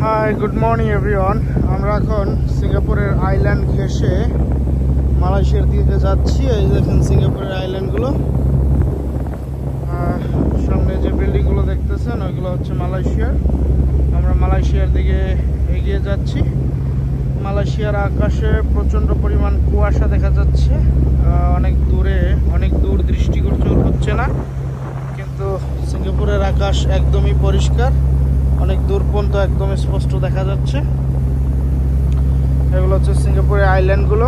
High, good morning everyone. আমরা এখন সিঙ্গাপুরের আইল্যান্ড ঘেঁষে মালয়েশিয়ার দিকে যাচ্ছি। এই দেখেন সিঙ্গাপুরের আইল্যান্ডগুলো, সামনে যে বিল্ডিংগুলো দেখতেছেন ওইগুলো হচ্ছে মালয়েশিয়ার। আমরা মালয়েশিয়ার দিকে এগিয়ে যাচ্ছি। মালয়েশিয়ার আকাশে প্রচণ্ড পরিমাণ কুয়াশা দেখা যাচ্ছে, অনেক দূর দৃষ্টিগোচর হচ্ছে না, কিন্তু সিঙ্গাপুরের আকাশ একদমই পরিষ্কার, অনেক দূর পর্যন্ত একদম স্পষ্ট দেখা যাচ্ছে। এগুলো হচ্ছে সিঙ্গাপুরের আইল্যান্ডগুলো।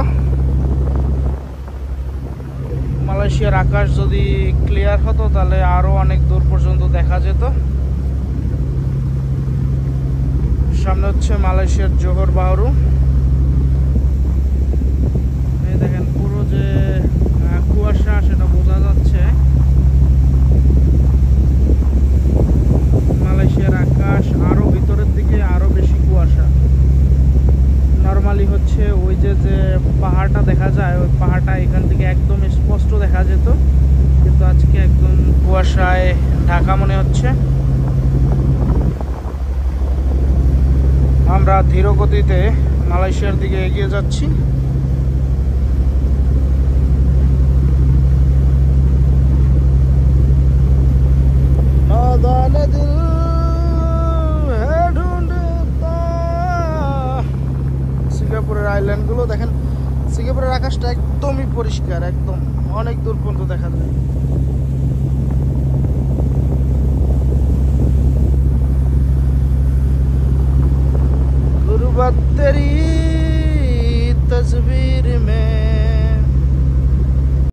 মালয়েশিয়ার আকাশ যদি ক্লিয়ার হতো তাহলে আরো অনেক দূর পর্যন্ত দেখা যেত। সামনে হচ্ছে মালয়েশিয়ার জোহর বাহরু। এই দেখেন পুরো যে কুয়াশা সেটা বোঝা যাচ্ছে। মালয়েশিয়ার আকাশ আরো ভিতরের দিকে আরো বেশি কুয়াশা। নরমালি হচ্ছে ওই যে পাহাড়টা দেখা যায়, ওই পাহাড়টা এখান থেকে একদম স্পষ্ট দেখা যেত, কিন্তু আজকে একদম কুয়াশায় ঢাকা মনে হচ্ছে। আমরা ধীর গতিতে মালয়েশিয়ার দিকে এগিয়ে যাচ্ছি। সিঙ্গাপুরের আইল্যান্ডগুলো দেখেন, সিঙ্গাপুরের আকাশটা একদমই পরিষ্কার, একদম অনেক দূর পর্যন্ত দেখা যায়।